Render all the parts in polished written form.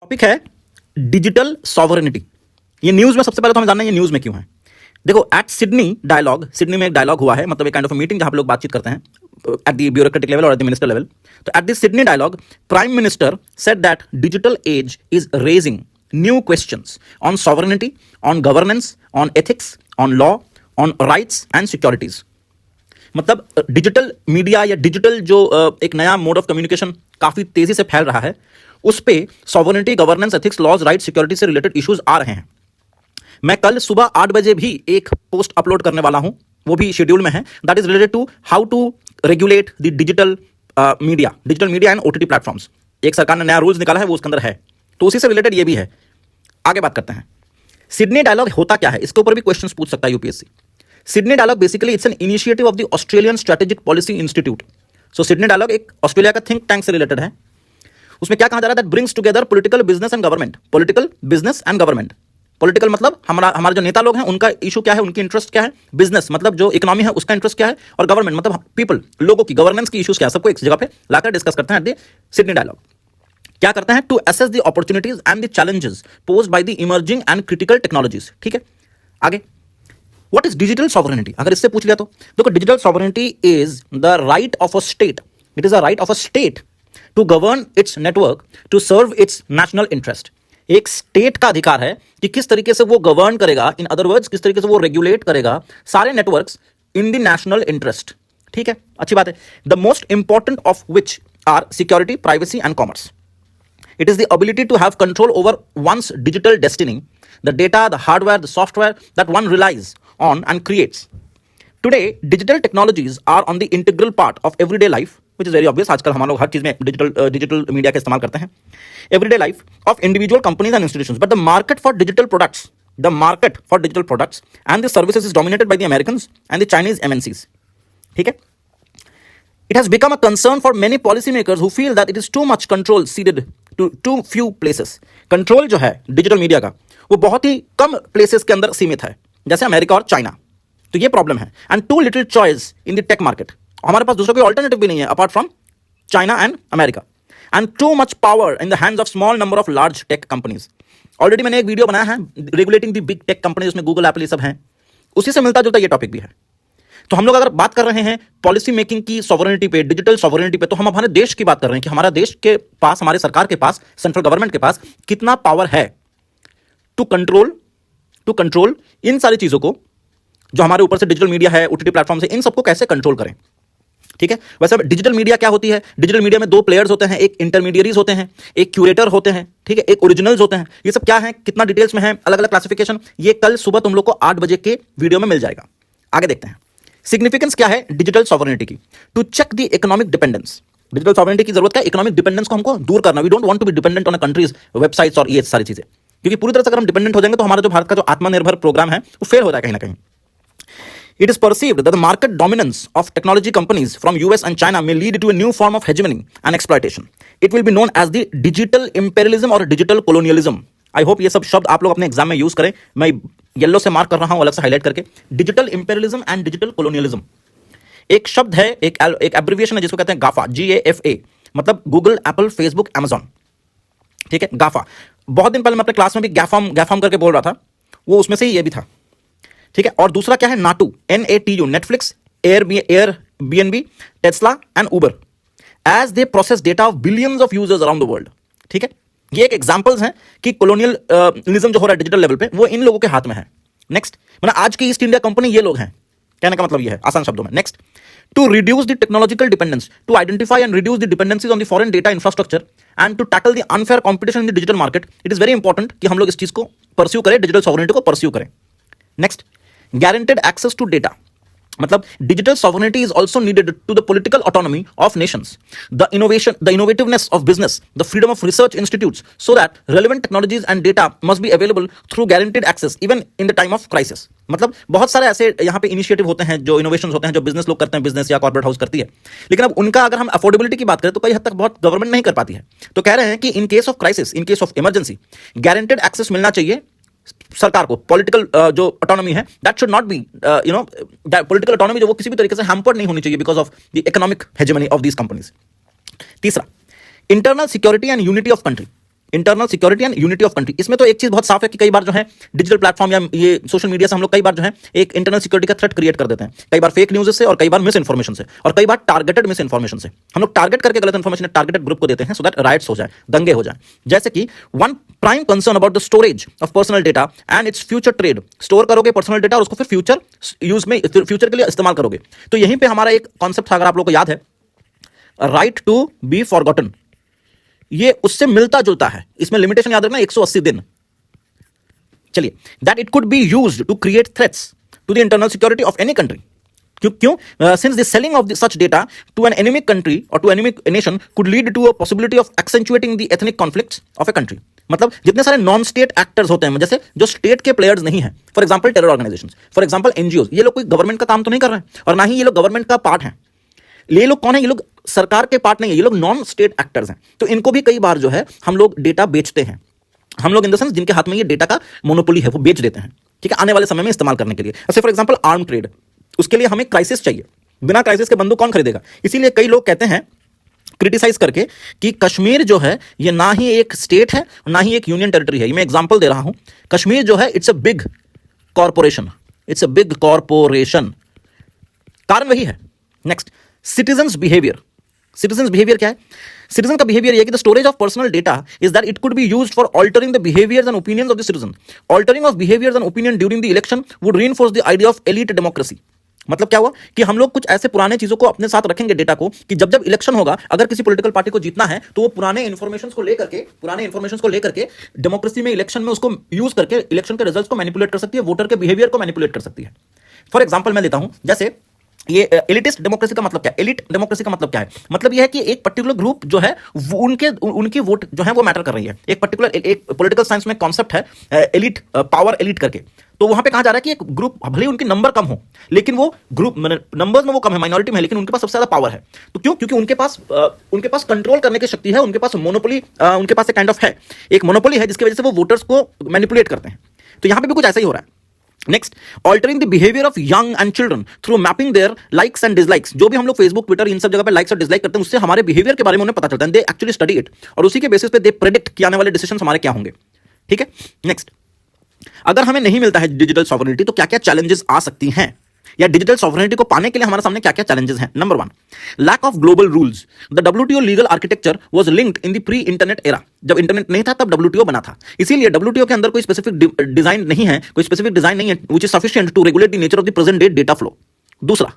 Topic है digital sovereignty. ये news में सबसे पहले तो हमें जानना है ये न्यूज में क्यों है। देखो, एट सिडनी डायलॉग, सिडनी में एक डायलॉग हुआ है, मतलब एक काइंड ऑफ मीटिंग जहां पे लोग बातचीत करते हैं एट द ब्यूरोक्रेटिक लेवल और एट द मिनिस्टर लेवल। तो at the Sydney dialogue prime minister said that digital age is raising new questions on sovereignty, on governance, on ethics, on law, on rights and securities. मतलब digital media या digital जो एक नया mode of communication काफी तेजी से फैल रहा है, उस पे sovereignty, governance, ethics, laws, right, security से रिलेटेड इश्यूज आ रहे हैं। मैं कल सुबह 8 बजे भी एक पोस्ट अपलोड करने वाला हूं, वो भी शेड्यूल में है, that is related to how to regulate the digital media and OTT platforms. एक सरकार ने नया रूल्स निकाला है, वो उसके अंदर है, तो उसी से रिलेटेड ये भी है। आगे बात करते हैं। सिडनी डायलॉग होता क्या है, इसके ऊपर भी क्वेश्चंस पूछ सकता है UPSC. Sydney dialogue basically it's an initiative of the Australian strategic policy institute. So Sydney dialogue एक ऑस्ट्रेलिया का थिंक टैंक से रिलेटेड है। उसमें क्या कहा जा रहा है, that brings together political, business and government. Political, business and government. Political मतलब हमारे जो नेता लोग हैं उनका इशू क्या है, उनकी इंटरेस्ट क्या है। बिजनेस मतलब जो इकोनॉमी है उसका इंटरेस्ट क्या है। और गवर्नमेंट मतलब पीपल, लोगों की गवर्नेंस की इशूज क्या है, सबको एक जगह पे लाकर डिस्कस करते हैं। सिडनी डायलॉग क्या करते हैं, to assess the opportunities and the challenges posed by the emerging and critical technologies. ठीक है, आगे व्हाट इज डिजिटल सॉवरेनिटी, अगर इससे पूछ लिया तो देखो, digital sovereignty is the right of a state, it is a right of a state to govern its network to serve its national interest. एक स्टेट का अधिकार है कि किस तरीके से वो गवर्न करेगा, इन अदर वर्ड्स किस तरीके से वो रेगुलेट करेगा सारे networks in the national interest. ठीक है, अच्छी बात है। The most important of which are security, privacy and commerce. It is the ability to have control over one's digital destiny, the data, the hardware, the software that one relies on and creates. Today, digital technologies are on the integral part of everyday life, which is very obvious. आजकल हम लोग हर चीज में digital media का इस्तेमाल करते हैं। Everyday life of individual companies and institutions, but the market for digital products and the services is dominated by the Americans and the Chinese MNCs. ठीक है? It has become a concern for many policymakers who feel that it is too much control ceded to too few places. Control जो है digital media का वो बहुत ही कम places के अंदर सीमित है, जैसे अमेरिका और चाइना। तो ये प्रॉब्लम है। And too little choice in the tech market, हमारे पास दूसरा कोई ऑल्टरनेटिव भी नहीं है apart from China and America. And too much power in the hands of small number of large tech companies. Already मैंने एक वीडियो बनाया है regulating the big tech companies, उसमें गूगल, एप्पल, ये सब हैं, उसी से मिलता जुलता ये टॉपिक भी है। तो हम लोग अगर बात कर रहे हैं पॉलिसी मेकिंग की सॉवरेनिटी पे, डिजिटल सॉवरेनिटी पे, तो हम हमारे देश की बात कर रहे हैं कि हमारा देश के पास, हमारे सरकार के पास, सेंट्रल गवर्नमेंट के पास कितना पावर है टू कंट्रोल इन सारी चीजों को जो हमारे ऊपर से डिजिटल मीडिया है, ओटीटी प्लेटफॉर्म से, इन सबको कैसे कंट्रोल करें। ठीक है, वैसे डिजिटल मीडिया क्या होती है, डिजिटल मीडिया में दो प्लेयर्स होते हैं, एक इंटरमीडियरीज होते हैं, एक क्यूरेटर होते हैं, ठीक है, एक ओरिजिनल्स होते हैं। ये सब क्या है, कितना डिटेल्स में है, अलग अलग क्लासिफिकेशन, ये कल सुबह तुम लोग को 8 बजे के वीडियो में मिल जाएगा। आगे देखते हैं सिग्निफिकेंस क्या है डिजिटल सॉवरेनिटी की। To check the economic dependence, digital sovereignty की जरूरत है इकोनॉमिक डिपेंडेंस को हमको दूर करना। We don't want to be dependent on a countries websites और ये सारी चीजें, क्योंकि पूरी तरह से अगर हम डिपेंडेंट हो जाएंगे तो हमारा जो भारत का जो आत्मनिर्भर प्रोग्राम है वो फेल हो जाएगा कहीं ना कहीं। It is perceived that the market dominance of technology companies from US and China may lead to a new form of hegemony and exploitation. It will be known as the digital imperialism or digital colonialism. I hope ये सब शब्द आप लोग अपने exam में use करें। मैं yellow से मार्क कर रहा हूं अलग से हाईलाइट करके, digital imperialism and digital colonialism. एक शब्द है, एक एब्रिविएशन है जिसको कहते हैं गाफा, GAFA, मतलब गूगल, एप्पल, फेसबुक, अमेजॉन। ठीक है, गाफा। बहुत दिन पहले मैं अपने क्लास में भी गैफाम करके बोल रहा था, वो उसमें से ही ये भी था। ठीक है, और दूसरा क्या है, NATU, NATU, Netflix, Airbnb, Tesla and Uber, as they process data of billions of users around the world. ठीक है, ये एक एग्जांपल्स हैं कि कोलोनियलिज्म जो हो रहा है डिजिटल लेवल पे, वो इन लोगों के हाथ में है। नेक्स्ट, मतलब आज की ईस्ट इंडिया कंपनी ये लोग हैं, कहने का मतलब ये है आसान शब्दों में। Next, to reduce the technological dependence, to identify and reduce the dependencies on the foreign data infrastructure and to tackle the unfair competition in the digital market. It is very important कि हम लोग इस चीज को pursue करें, digital sovereignty को pursue करें। Next, guaranteed access to data, मतलब digital sovereignty is also needed to the political autonomy of nations, the innovativeness of business, the freedom of research institutes, so that relevant technologies and data must be available through guaranteed access even in the time of crisis. मतलब बहुत सारे ऐसे यहाँ पे initiative होते हैं, जो innovations होते हैं, जो बिजनेस लोग करते हैं, बिजनेस या कॉर्पोरेट हाउस करती है, लेकिन अब उनका अगर हम अफोर्डेबिलिटी की बात करें तो कई हद तक बहुत गवर्नमेंट नहीं कर पाती है। तो कह रहे हैं कि in case of crisis, in case of emergency, guaranteed access मिलना चाहिए सरकार को। पॉलिटिकल जो ऑटोनॉमी है, that should not be political autonomy जो वो किसी भी तरीके से हैम्पर्ड नहीं होनी चाहिए because of the economic hegemony of these companies. तीसरा, internal security and unity of country. Internal security and unity of country. इसमें तो एक चीज बहुत साफ है कि कई बार जो है डिजिटल प्लेटफॉर्म या ये सोशल मीडिया से हम लोग कई बार जो है एक इंटरनल सिक्योरिटी का थ्रेट क्रिएट कर देते हैं, कई बार फेक न्यूज से और कई बार मिस इन्फॉर्मेशन से और कई बार टारगेटेड मिस इन्फॉर्मेशन से। हम लोग टारगेट करके गलत इन्फॉर्मेशन टारगेटेड ग्रुप को देते हैं सो दैट राइट्स हो जाए, दंगे हो जाए। जैसे कि one prime concern about the storage of personal data and its future trade. Store करोगे पर्सनल डेटा और उसको फिर फ्यूचर यूज में फ्यूचर के लिए इस्तेमाल करोगे। तो यहीं पे हमारा एक कॉन्सेप्ट अगर आप लोगों को याद है, राइट टू बी फॉरगॉटन, ये उससे मिलता जुलता है। इसमें लिमिटेशन याद रखना 180 दिन। चलिए, that it could be used to create threats to the internal security of any country. क्यों since the selling of such data to an inimical country और to inimical nation could lead to a possibility of accentuating the ethnic conflicts of a country. मतलब जितने सारे non state actors होते हैं, जैसे जो state के प्लेयर्स नहीं है, for example terror organisations, for example NGO, ये लोग कोई गवर्नमेंट का काम तो नहीं कर रहे हैं और ना ही ये लोग गवर्नमेंट का पार्ट है। ये लोग कौन है? ये लोग सरकार के पार्ट नहीं है, ये लोग नॉन स्टेट एक्टर्स हैं। तो इनको भी कई बार जो है हम लोग डेटा बेचते हैं। हम लोग इन द सेंस जिनके हाथ में ये डेटा का मोनोपोली है वो बेच देते हैं, ठीक है, आने वाले समय में इस्तेमाल करने के लिए। जैसे फॉर एग्जांपल आर्म ट्रेड, उसके लिए हमें क्राइसिस चाहिए, बिना क्राइसिस के बंदूक कौन खरीदेगा? इसीलिए कई लोग कहते हैं क्रिटिसाइज करके कि कश्मीर जो है ये ना ही एक स्टेट है ना ही एक यूनियन टेरिटरी है। ये मैं एग्जांपल दे रहा हूं। कश्मीर जो है it's a big corporation, it's a big corporation. कारण वही है। Next, citizens behaviour. Citizens behaviour क्या है? सिटीजन का बिहेवियर ये कि the storage of personal data is that it could be used for altering the behaviours and opinions of the citizen. Altering of behaviours and opinion during the election would reinforce the idea of elite democracy. मतलब क्या हुआ कि हम लोग कुछ ऐसे पुराने चीजों को अपने साथ रखेंगे डेटा को, कि जब जब इलेक्शन होगा, अगर किसी पॉलिटिकल पार्टी को जीतना है तो वो पुराने इंफॉर्मेशंस को लेकर के डेमोक्रेसी में इलेक्शन में उसको यूज करके इलेक्शन के रिजल्ट्स को मैनिपुलेट कर सकती है, वोटर के बिहेवियर को मैनिपुलेट कर सकती है। फॉर एग्जांपल मैं देता हूं, जैसे ये एलिटिस्ट डेमोक्रेसी का मतलब क्या है? एलिट डेमोक्रेसी का मतलब क्या है? मतलब यह है कि एक पर्टिकुलर ग्रुप जो है वो उनकी वोट जो है वो मैटर कर रही है। एक पॉलिटिकल साइंस में कॉन्सेप्ट है एलिट, पावर एलिट करके। तो वहां पे कहा जा रहा है कि एक ग्रुप भले उनकी नंबर कम हो, लेकिन वो ग्रुप नंबर्स में वो कम है, माइनॉरिटी में है, लेकिन उनके पास सबसे ज्यादा पावर है। तो क्यों? क्योंकि उनके पास कंट्रोल करने की शक्ति है, उनके पास मोनोपोली, उनके पास एक काइंड ऑफ है, एक मोनोपोली है, जिसकी वजह से वो वोटर्स को मैनिपुलेट करते हैं। तो यहां पे भी कुछ ऐसा ही हो रहा है। Next, altering the behaviour of young and children through mapping their likes and dislikes. जो भी हम लोग फेसबुक, ट्विटर, इन सब जगह पे लाइक्स और डिसलाइक करते हैं, उससे हमारे बिहेवियर के बारे में उन्हें पता चलता है। दे एक्चुअली स्टडी इट और उसी के बेसिस पे दे प्रेडिक्ट कि आने वाले डिसीजंस हमारे क्या होंगे। ठीक है। नेक्स्ट, अगर हमें नहीं मिलता है डिजिटल सॉवरेनिटी तो क्या क्या चैलेंजेस आ सकती हैं, या डिजिटल सॉवरेनिटी को पाने के लिए हमारे सामने क्या क्या चैलेंजेस हैं? Number 1, lack of global rules. The WTO legal architecture was linked in the pre internet era. जब इंटरनेट नहीं था तब WTO बना था, इसीलिए WTO के अंदर कोई स्पेसिफिक डिजाइन नहीं है, which is sufficient to regulate the nature of the present day data flow. दूसरा,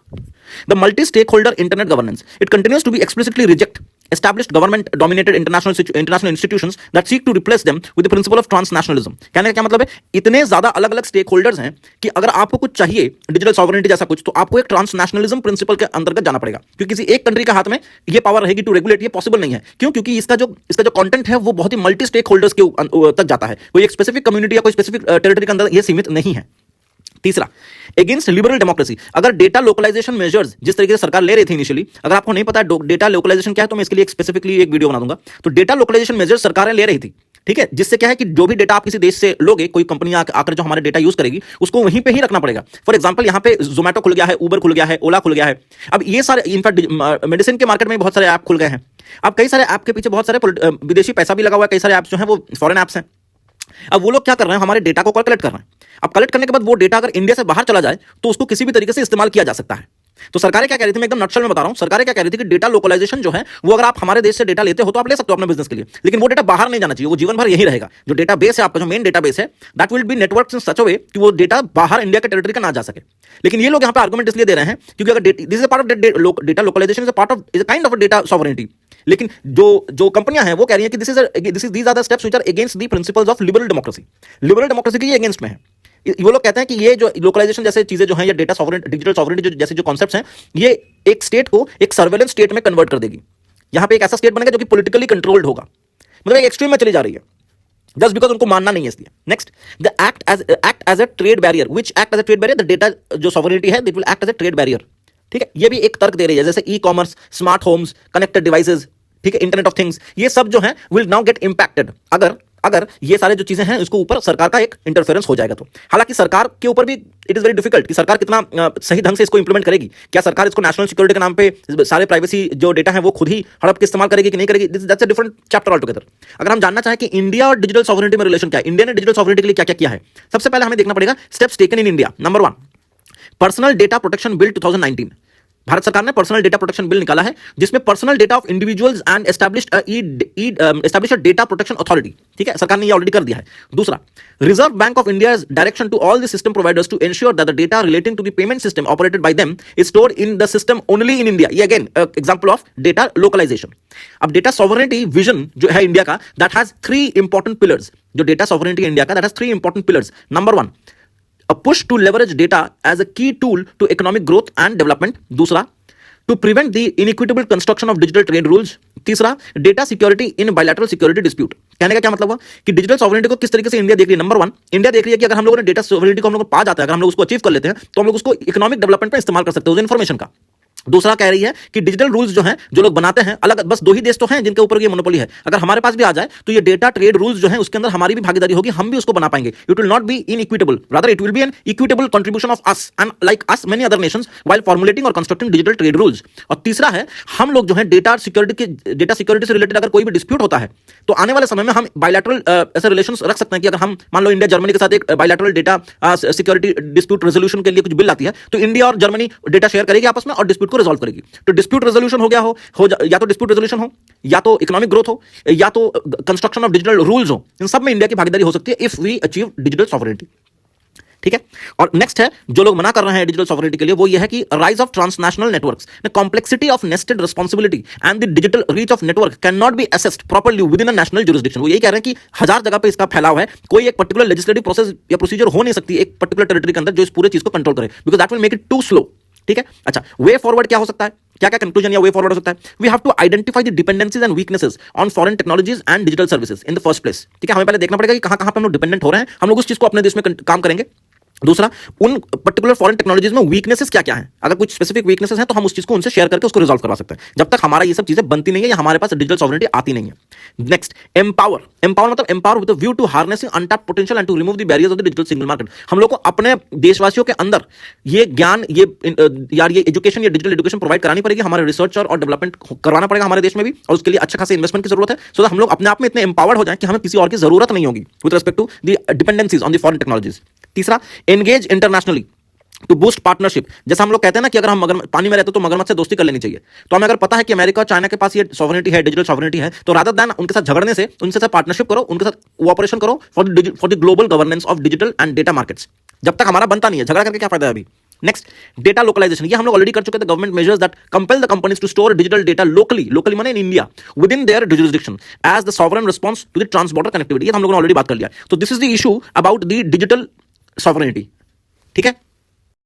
the multi stakeholder internet governance. It continues to be explicitly reject established government dominated international institutions that seek to replace them with the principle of transnationalism। कहने का क्या मतलब है? इतने ज्यादा अलग अलग स्टेक होल्डर्स हैं कि अगर आपको कुछ चाहिए डिजिटल सॉवरेनिटी जैसा कुछ, तो आपको एक ट्रांसनेशनलिज्म प्रिंसिपल के अंतर्गत जाना पड़ेगा, क्योंकि किसी एक कंट्री के हाथ में ये पावर रहेगी टू रेगुलेट, ये पॉसिबल नहीं है। क्यों? क्योंकि इसका जो कंटेंट है वो बहुत ही मल्टी स्टेक होल्डर्स के तक जाता है, कोई एक स्पेसिफिक कम्युनिटी या कोई स्पेसिफिक टेरिटरी के अंदर ये सीमित नहीं है। तीसरा, अगेंस्ट लिबरल डेमोक्रेसी। अगर डेटा लोकलाइजेशन मेजर्स जिस तरीके से सरकार ले रही थी इनिशियली, अगर आपको नहीं पता है डेटा लोकलाइजेशन क्या है तो मैं इसके लिए स्पेसिफिकली एक वीडियो बना दूंगा। तो डेटा लोकलाइजेशन मेजर्स सरकारें ले रही थी, ठीक है, जिससे क्या है कि जो भी डेटा आप किसी देश से लोगे, कोई कंपनी आकर जो हमारे डेटा यूज करेगी उसको वहीं पे ही रखना पड़ेगा। फॉर एग्जांपल, यहाँ पे जोमेटो खुल गया है, उबर खुल गया है, ओला खुल गया है। अब ये सारे, इनफैक्ट मेडिसिन के मार्केट में बहुत सारे ऐप खुल गए हैं। अब कई सारे ऐप के पीछे बहुत सारे विदेशी पैसा भी लगा हुआ है, कई सारे ऐप्स जो है वो फॉरेन ऐप्स हैं। अब वो लोग क्या कर रहे हैं? हमारे डेटा को कलेक्ट कर रहे हैं। अब कलेक्ट करने के बाद वो डेटा अगर इंडिया से बाहर चला जाए तो उसको किसी भी तरीके से इस्तेमाल किया जा सकता है। तो सरकारें क्या कह रही थी, मैं एकदम नटशल में बता रहा हूं, सरकारें क्या कह रही थी कि डेटा लोकलाइजेशन जो है वो अगर आप हमारे देश से डेटा लेते हो तो आप ले सकते हो अपने बिजनेस के लिए, लेकिन वो डेटा बाहर नहीं जाना चाहिए, वो जीवन भर यही रहेगा। जो डेटा बेस है आपका, जो मेन डेटा बेस है, that will be network in such a way कि वो डेटा बाहर इंडिया के टेरिटरी का ना जा सके। लेकिन ये लोग यहाँ पे आर्गुमेंट इसलिए दे रहे हैं क्योंकि अगर this is part of data localisation, is a part of, is a kind of data sovereignty. लेकिन जो कंपनियां हैं वो कह रही हैं कि these are the steps which are against the principles of liberal democracy. Liberal democracy के ये अगेंस्ट में है। वो लोग कहते हैं कि ये जो लोकलाइजेशन जैसे चीजें जो हैं, या डेटा सॉवरेनिटी, डिजिटल सॉवरेनिटी जैसे जो कॉन्सेप्ट्स हैं, ये एक स्टेट को एक सर्वेलेंस स्टेट में कन्वर्ट कर देगी। यहां पे एक ऐसा स्टेट बनेगा जो कि पॉलिटिकली कंट्रोल्ड होगा, मतलब एक एक्सट्रीम में चली जा रही है, जस्ट बिकॉज उनको मानना नहीं है इसलिए। Next, the act as a trade barrier, which act as a trade barrier, the data जो सॉवरेनिटी है that will act as a trade barrier. ठीक है, ये भी एक तर्क दे रही है, जैसे e commerce, smart homes, connected devices, ठीक है, इंटरनेट ऑफ थिंग्स, ये सब जो है विल नाउ गेट इंपैक्टेड अगर ये सारे जो चीजें हैं इसको ऊपर सरकार का एक इंटरफेरेंस हो जाएगा तो। हालांकि सरकार के ऊपर भी इट इज वेरी डिफिकल्ट कि सरकार कितना सही ढंग से इसको इंप्लीमेंट करेगी। क्या सरकार इसको नेशनल सिक्योरिटी के नाम पे सारे प्राइवेसी जो डेटा है वो खुद ही हड़प के इस्तेमाल करेगी कि नहीं करेगी, that's a different chapter all together. अगर हम जानना चाहें कि इंडिया और डिजिटल सॉवरेनिटी में रिलेशन क्या है, इंडिया ने डिजिटल सॉवरेनिटी के लिए क्या क्या किया है, सबसे पहले हमें देखना पड़ेगा steps taken in India. Number 1, personal data protection bill 2019। Bharat सरकार ने पर्सनल डेटा प्रोटेक्शन बिल निकाला है जिसमें personal data of individuals and establish data protection authority, ठीक है, सरकार ने ये ऑलरेडी कर दिया है। दूसरा, reserve bank of India's direction to all the system providers to ensure that the data relating to the payment system operated by them is stored in the system only in India. ये again example of data localization. अब data sovereignty vision जो है India का, that has 3 important pillars. जो data sovereignty India का, that has 3 important pillars. Number 1, a push to leverage data as a key tool to economic growth and development. दूसरा, to prevent the inequitable construction of digital trade rules. तीसरा, data security in bilateral security dispute. कहने का क्या मतलब हुआ कि digital sovereignty को किस तरीके से इंडिया देख रही है। नंबर 1, इंडिया देख रही है कि अगर हम लोगों ने डेटा सॉवरेनिटी को हम लोग पा जाता है, अगर हम लोग उसको अचीव कर लेते हैं तो हम लोग उसको इकोनॉमिक डेवलपमेंट में इस्तेमाल कर सकते हैं उस इन्फॉर्मेशन का। दूसरा कह रही है कि डिजिटल रूल्स जो हैं जो लोग बनाते हैं, अलग बस 2 ही देश तो हैं जिनके ऊपर ये मोनोपोली है, अगर हमारे पास भी आ जाए तो ये डेटा ट्रेड रूल्स जो हैं उसके अंदर हमारी भी भागीदारी होगी, हम भी उसको बना पाएंगे। It will not be inequitable, rather it will be an equitable contribution of us and like us many other nations while formulating और कंस्ट्रक्टिंग डिजिटल ट्रेड रूल्स। और तीसरा है, हम लोग जो है डेटा सिक्योरिटी से रिलेटेड अगर कोई भी डिस्प्यूट होता है तो आने वाले समय में हम बायलैटरल ऐसे रिलेशंस रख सकते हैं कि अगर हम मान लो इंडिया जर्मनी के साथ एक bilateral data security dispute resolution के लिए कुछ बिल आती है तो इंडिया और जर्मनी डेटा शेयर करेगी आपस में और डिस्प्यूट को रिजॉल्व करेगी। तो डिस्प्यूट रेजोल्यूशन हो गया या तो डिस्प्यूट रेजोल्यूशन हो, या तो इकोनॉमिक ग्रोथ हो, या तो कंस्ट्रक्शन ऑफ डिजिटल रूल्स हो, इन सब में इंडिया की भागीदारी हो सकती है if we achieve digital sovereignty. ठीक है, और नेक्स्ट है जो लोग मना कर रहे हैं डिजिटल सॉवरेनिटी के लिए, वो ये है कि rise of transnational networks, the complexity of nested responsibility and the digital reach of network can not be assessed properly with in a national jurisdiction. वो यही कह रहे हैं कि 1000 जगह पे इसका फैलाव है, कोई एक पर्टिकुलर लेजिस्लेटिव प्रोसेस या प्रोसीजर हो नहीं सकती एक पर्टिकुलर टेरिटरी के अंदर जो इस पूरे चीज को कंट्रोल करे, because that will make it too slow. ठीक है, अच्छा, वे फॉरवर्ड क्या हो सकता है, क्या क्या कंक्लूजन या वे फॉरवर्ड हो सकता है? We have to identify the dependencies and weaknesses on foreign technologies and digital services in the first place. ठीक है, हमें पहले देखना पड़ेगा कि कहां कहां पे हम लोग डिपेंडेंट हो रहे हैं, हम लोग उस चीज को अपने देश में काम करेंगे। दूसरा, उन पर्टिकुलर फॉरेन टेक्नोलॉजीज में वीकनेसेस क्या क्या हैं, अगर कुछ स्पेसिफिक वीकनेसेस हैं तो हम उस चीज को उनसे शेयर करके उसको रिजॉल्व करवा सकते हैं, जब तक हमारा ये सब चीजें बनती नहीं है या हमारे पास डिजिटल सॉवरेनिटी आती नहीं है। नेक्स्ट, एम्पावर मतलब empower with the view to harnessing untapped potential and to remove the barriers of the digital single market. हम लोग को अपने देशवासियों के अंदर ये ज्ञान, ये एजुकेशन, ये डिजिटल एजुकेशन प्रोवाइड करानी पड़ेगी, हमारे रिसर्च और डेवलपमेंट करवाना पड़ेगा हमारे देश में भी, और उसके लिए अच्छे खासे इन्वेस्टमेंट की जरूरत है, सो दैट हम लोग अपने आप में इतने एम्पावर्ड हो जाएं कि हमें किसी और की जरूरत नहीं होगी with respect to the dependencies on the foreign technologies. तीसरा, engage internationally to boost partnership. जैसा हम लोग कहते हैं ना कि अगर हम पानी में रहते तो मगरमच्छ से दोस्ती कर लेनी चाहिए, तो हमें अगर पता है कि अमेरिका और चाइना के पास ये सॉवरेनिटी है, डिजिटल सॉवरेनिटी है, तो रादर देन उनके साथ झगड़ने से उनके साथ पार्टनरशिप करो, उनके साथ कोऑपरेशन करो for the global governance of digital and data markets. जब तक हमारा बनता नहीं है, झगड़ा करके क्या फायदा है अभी। नेक्स्ट, डेटा लोकलाइजेशन, ये हम लोग ऑलरेडी कर चुके थे। Government measures that compel the companies to store digital data locally माने in India within their jurisdiction as the sovereign response to the trans border connectivity. ये हम लोगों ने ऑलरेडी बात कर लिया। तो this is the issue about the digital sovereignty. ठीक है,